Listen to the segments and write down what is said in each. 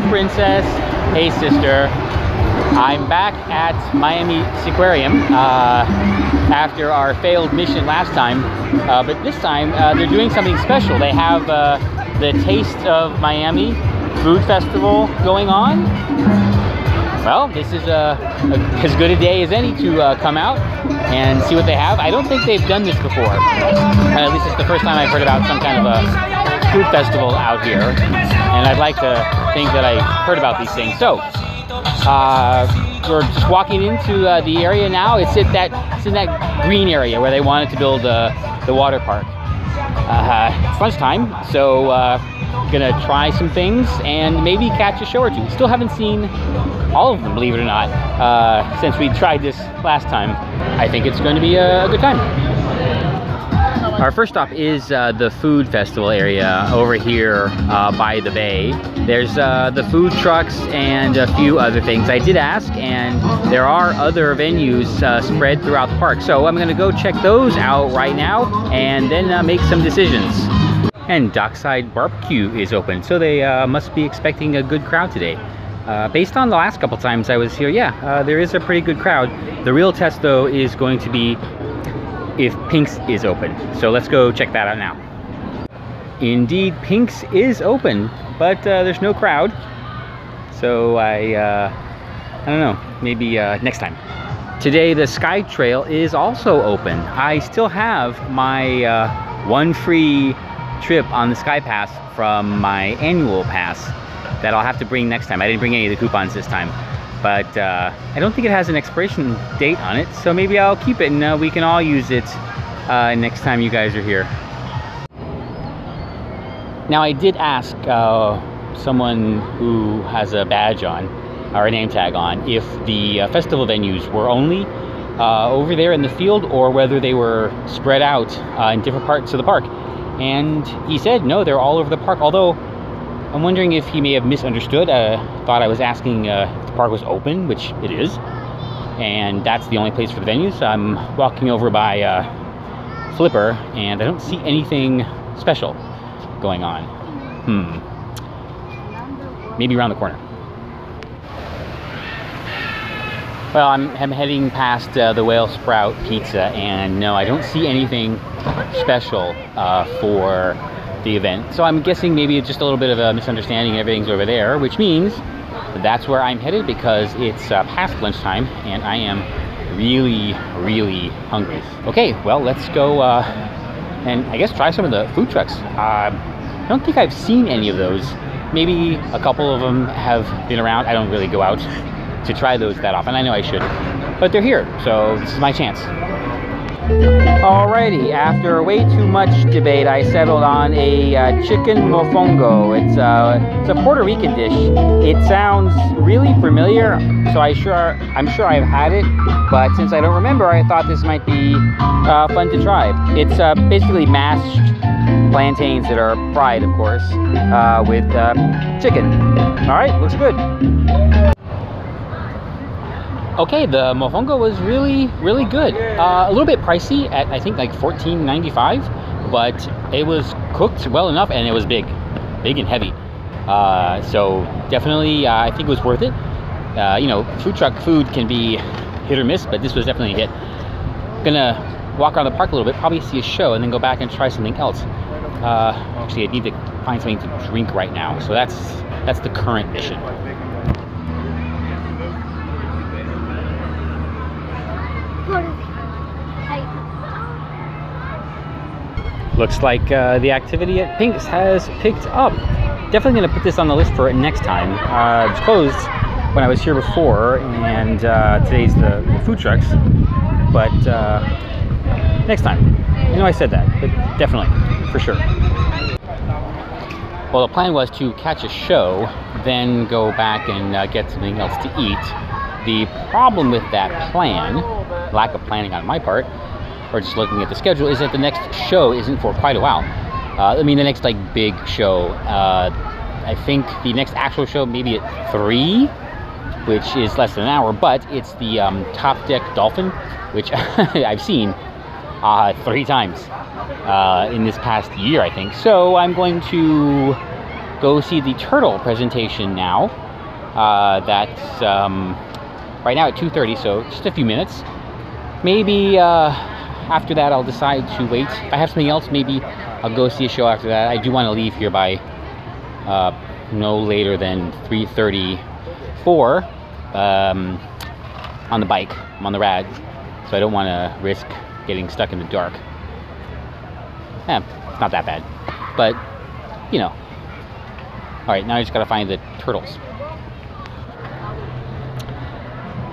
princess. Hey, sister. I'm back at Miami Seaquarium after our failed mission last time, but this time they're doing something special. They have the Taste of Miami food festival going on. Well, this is as good a day as any to come out and see what they have. I don't think they've done this before. At least it's the first time I've heard about some kind of a food festival out here, and I'd like to think that I heard about these things. So we're just walking into the area now. It's in that green area where they wanted to build the water park. It's lunchtime, so gonna try some things and maybe catch a show or two. Still haven't seen all of them, believe it or not, since we tried this last time. I think it's going to be a good time. Our first stop is the food festival area over here by the bay. There's the food trucks and a few other things. I did ask, and there are other venues spread throughout the park. So I'm gonna go check those out right now and then make some decisions. And Dockside Barbecue is open, so they must be expecting a good crowd today. Based on the last couple times I was here, yeah, there is a pretty good crowd. The real test though is going to be if Pink's is open. So let's go check that out now. Indeed, Pink's is open, but there's no crowd. So I don't know, maybe next time. Today the Sky Trail is also open. I still have my one free trip on the Sky Pass from my annual pass that I'll have to bring next time. I didn't bring any of the coupons this time, but I don't think it has an expiration date on it, so maybe I'll keep it and we can all use it next time you guys are here. Now, I did ask someone who has a badge on, or a name tag on, if the festival venues were only over there in the field or whether they were spread out in different parts of the park. And he said, no, they're all over the park, although I'm wondering if he may have misunderstood. Thought I was asking if the park was open, which it is. And that's the only place for the venues. I'm walking over by Flipper, and I don't see anything special going on. Maybe around the corner. Well, I'm heading past the Whale Sprout Pizza, and no, I don't see anything special for the event. So I'm guessing maybe it's just a little bit of a misunderstanding. Everything's over there, which means that's where I'm headed because it's past lunchtime and I am really, really hungry. Okay, well, let's go and I guess try some of the food trucks. I don't think I've seen any of those. Maybe a couple of them have been around. I don't really go out to try those that often. I know I should, but they're here, so this is my chance. Alrighty, after way too much debate, I settled on a chicken mofongo. It's a Puerto Rican dish. It sounds really familiar, so I'm sure I've had it, but since I don't remember, I thought this might be fun to try. It's basically mashed plantains that are fried, of course, with chicken. Alright, looks good. Okay, the mofongo was really, really good. A little bit pricey at, I think, like $14.95, but it was cooked well enough and it was big and heavy. So definitely, I think it was worth it. You know, food truck food can be hit or miss, but this was definitely a hit. Gonna walk around the park a little bit, probably see a show, and then go back and try something else. Actually, I need to find something to drink right now, so that's the current mission. Looks like the activity at Pink's has picked up. Definitely going to put this on the list for next time. It was closed when I was here before, and today's the food trucks. But next time. You know I said that, but definitely, for sure. Well, the plan was to catch a show, then go back and get something else to eat. The problem with that plan, lack of planning on my part, or just looking at the schedule, is that the next show isn't for quite a while. I mean, the next like big show. I think the next actual show maybe at 3, which is less than an hour, but it's the Top Deck Dolphin, which I've seen 3 times in this past year, I think. So I'm going to go see the turtle presentation now. That's right now at 2:30, so just a few minutes. Maybe after that I'll decide to wait. If I have something else, maybe I'll go see a show after that. I do want to leave here by no later than 3:34 on the bike. I'm on the rad, so I don't want to risk getting stuck in the dark. It's not that bad, but you know. All right, now I just gotta find the turtles.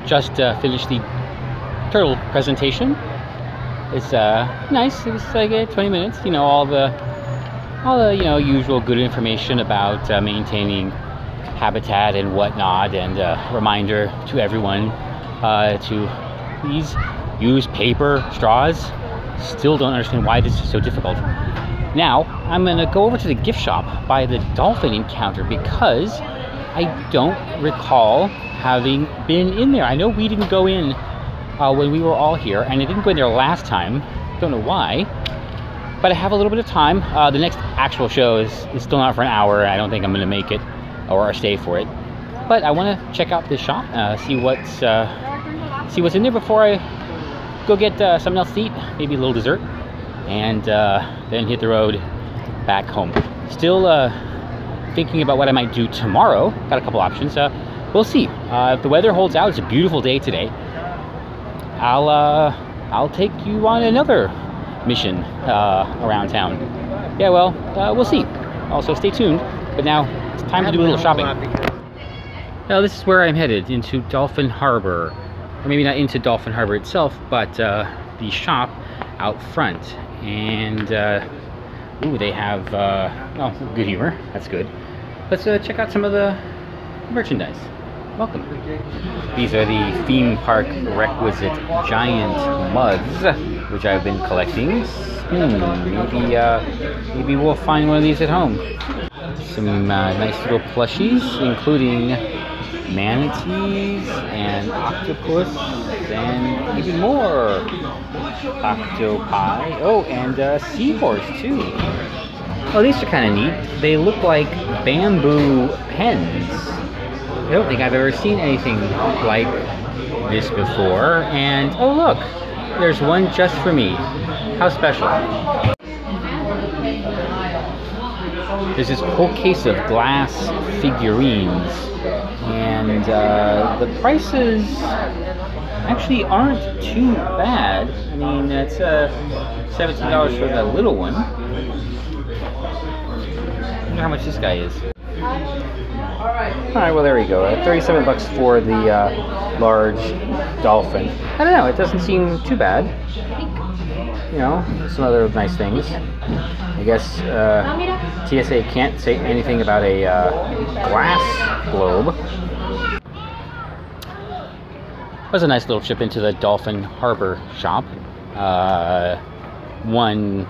Just finished the turtle presentation. It's nice. It was like 20 minutes. You know, all the you know, usual good information about maintaining habitat and whatnot, and reminder to everyone to please use paper straws. Still don't understand why this is so difficult. Now I'm gonna go over to the gift shop by the dolphin encounter because I don't recall having been in there. I know we didn't go in when we were all here, and I didn't go in there last time. Don't know why, but I have a little bit of time. The next actual show is still not for an hour. I don't think I'm gonna make it or stay for it, but I want to check out this shop, see what's in there before I go get something else to eat, maybe a little dessert, and then hit the road back home. Still thinking about what I might do tomorrow. Got a couple options. We'll see. If the weather holds out, it's a beautiful day today. I'll take you on another mission around town. Yeah, well, we'll see. Also, stay tuned. But now it's time to do a little shopping. Now this is where I'm headed, into Dolphin Harbor. Or maybe not into Dolphin Harbor itself, but the shop out front. And ooh, they have oh, good humor. That's good. Let's check out some of the merchandise. Welcome. These are the theme park requisite giant mugs, which I've been collecting. Maybe we'll find one of these at home. Some nice little plushies, including manatees and octopus and maybe more octopi. Oh, and seahorse too. Oh, these are kind of neat. They look like bamboo pens. I don't think I've ever seen anything like this before. And oh look, there's one just for me. How special. There's this whole case of glass figurines, and the prices actually aren't too bad. I mean, it's $17 for the little one. I wonder how much this guy is. Alright, well there we go. 37 bucks for the large dolphin. I don't know, it doesn't seem too bad. You know, some other nice things. I guess TSA can't say anything about a glass globe. It was a nice little trip into the Dolphin Harbor shop. One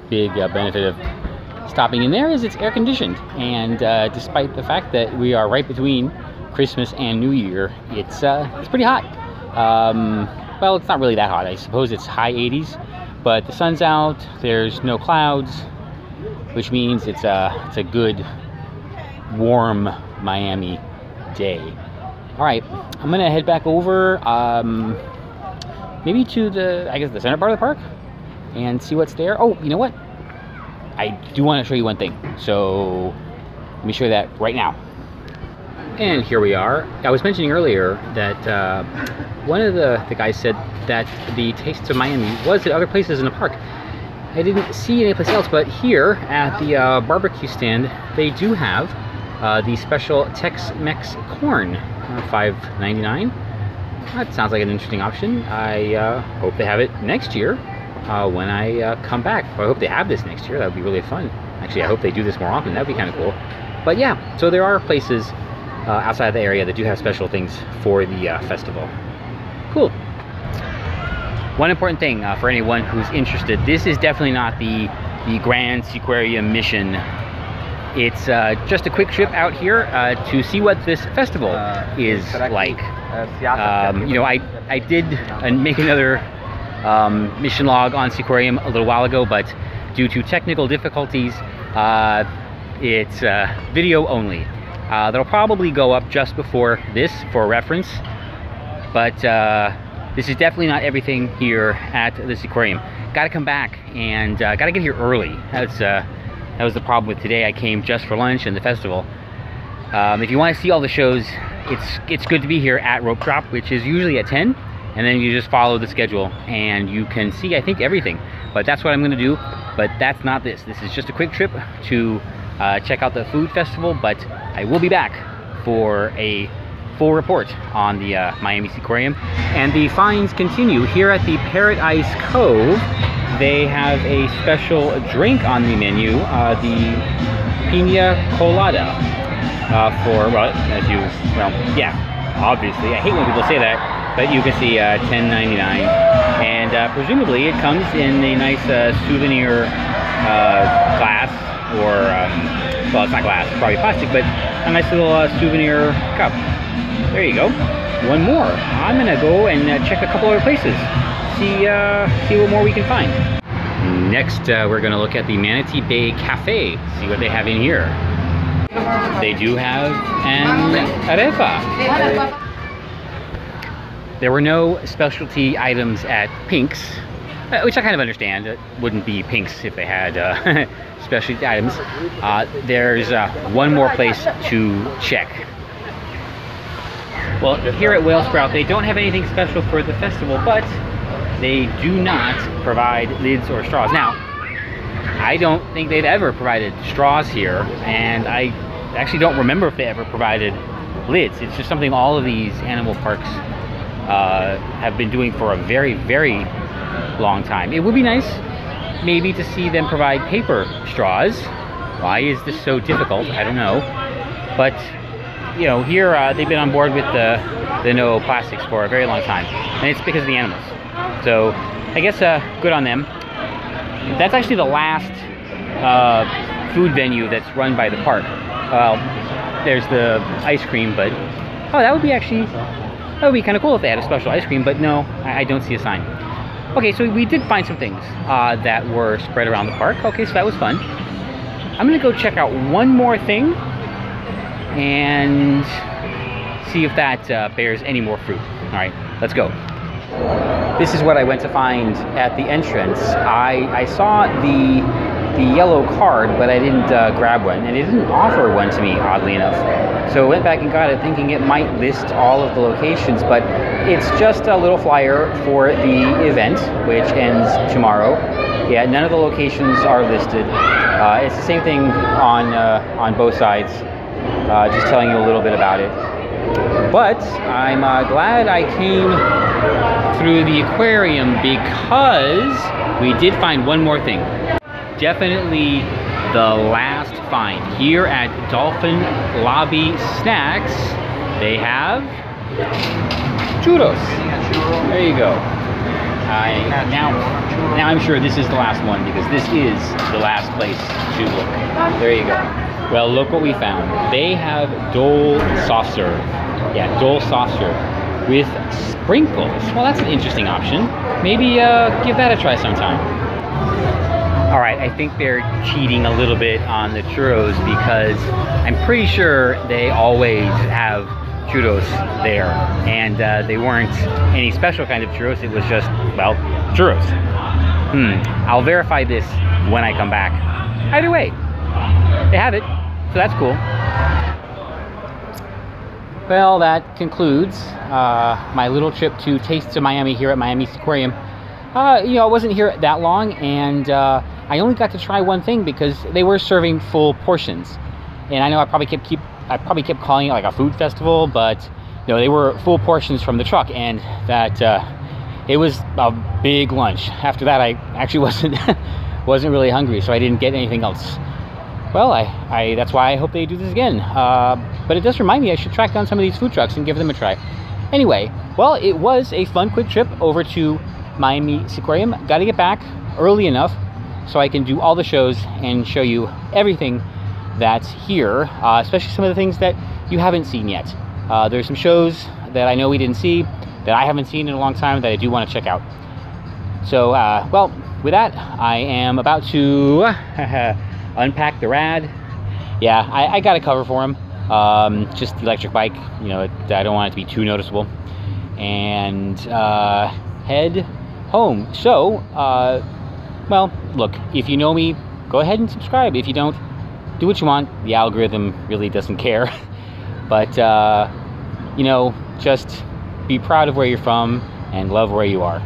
big benefit of stopping in there is it's air conditioned, and despite the fact that we are right between Christmas and New Year, it's pretty hot. Well, it's not really that hot. I suppose it's high 80s, but the sun's out, there's no clouds, which means it's a good warm Miami day. All right, I'm gonna head back over maybe to the, I guess, the center part of the park and see what's there. Oh, you know what? I do want to show you one thing, so let me show you that right now. And here we are. I was mentioning earlier that one of the guys said that the Taste of Miami was at other places in the park. I didn't see any place else, but here at the barbecue stand, they do have the special Tex-Mex corn, $5.99. That sounds like an interesting option. I hope they have it next year when I come back. Well, I hope they have this next year. That would be really fun. Actually, I hope they do this more often. That would be kind of cool. But yeah, so there are places outside the area that do have special things for the festival. Cool. One important thing for anyone who's interested, this is definitely not the Grand Seaquarium mission. It's just a quick trip out here to see what this festival is like. You know, I did make another mission log on Seaquarium a little while ago, but due to technical difficulties, It's video only. That'll probably go up just before this for reference, but this is definitely not everything here at the Seaquarium. Gotta come back and gotta get here early. That was the problem with today. I came just for lunch and the festival. If you want to see all the shows, it's good to be here at Rope Drop, which is usually at 10, and then you just follow the schedule and you can see, I think, everything. But that's what I'm going to do. But that's not this. This is just a quick trip to check out the food festival, but I will be back for a full report on the Miami Seaquarium. And the finds continue here at the Paradise Cove. They have a special drink on the menu, the Pina Colada, for, well, obviously, I hate when people say that, but you can see $10.99, and presumably it comes in a nice souvenir glass, or, well, it's not glass, it's probably plastic, but a nice little souvenir cup. There you go. One more. I'm gonna go and check a couple other places. See what more we can find. Next, we're gonna look at the Manatee Bay Cafe, see what they have in here. They do have an arepa. There were no specialty items at Pink's, which I kind of understand. It wouldn't be Pink's if they had specialty items. There's one more place to check. Well, here at Whale Sprout, they don't have anything special for the festival, but they do not provide lids or straws. Now, I don't think they've ever provided straws here, and I actually don't remember if they ever provided lids. It's just something all of these animal parks have been doing for a very, very long time. It would be nice maybe to see them provide paper straws. Why is this so difficult? I don't know. But, you know, here they've been on board with the no plastics for a very long time, and it's because of the animals. So I guess good on them. That's actually the last food venue that's run by the park. Well, there's the ice cream, but oh, that would be kind of cool if they had a special ice cream, but no, I don't see a sign. Okay, so we did find some things that were spread around the park. Okay, so that was fun. I'm gonna go check out one more thing and see if that bears any more fruit. All right, let's go. This is what I went to find at the entrance. I saw the yellow card, but I didn't grab one, and it didn't offer one to me, oddly enough. So I went back and got it thinking it might list all of the locations, but it's just a little flyer for the event, which ends tomorrow. Yeah, none of the locations are listed. It's the same thing on both sides, just telling you a little bit about it. But I'm glad I came through the aquarium because we did find one more thing. Definitely the last find. Here at Dolphin Lobby Snacks, they have churros. There you go. Now I'm sure this is the last one because this is the last place to look. There you go. Well, look what we found. They have Dole soft serve. Yeah, Dole soft serve with sprinkles. Well, that's an interesting option. Maybe give that a try sometime. All right, I think they're cheating a little bit on the churros because I'm pretty sure they always have churros there, and they weren't any special kind of churros. It was just, well, churros. I'll verify this when I come back. Either way, they have it, so that's cool. Well, that concludes my little trip to Tastes of Miami here at Miami Seaquarium. You know, I wasn't here that long, and I only got to try one thing because they were serving full portions. And I know I probably kept calling it like a food festival, but you know, they were full portions from the truck, and that it was a big lunch. After that, I actually wasn't really hungry, so I didn't get anything else. Well, that's why I hope they do this again. But it does remind me I should track down some of these food trucks and give them a try. Anyway, well, it was a fun quick trip over to Miami Seaquarium. Got to get back early enough so I can do all the shows and show you everything that's here, especially some of the things that you haven't seen yet. There's some shows that I know we didn't see, that I haven't seen in a long time, that I do want to check out. So, well, with that, I am about to unpack the rad yeah, I got a cover for him. Just the electric bike, you know, I don't want it to be too noticeable. And head home. So, well, look, if you know me, go ahead and subscribe. If you don't, do what you want. The algorithm really doesn't care. But, you know, just be proud of where you're from and love where you are.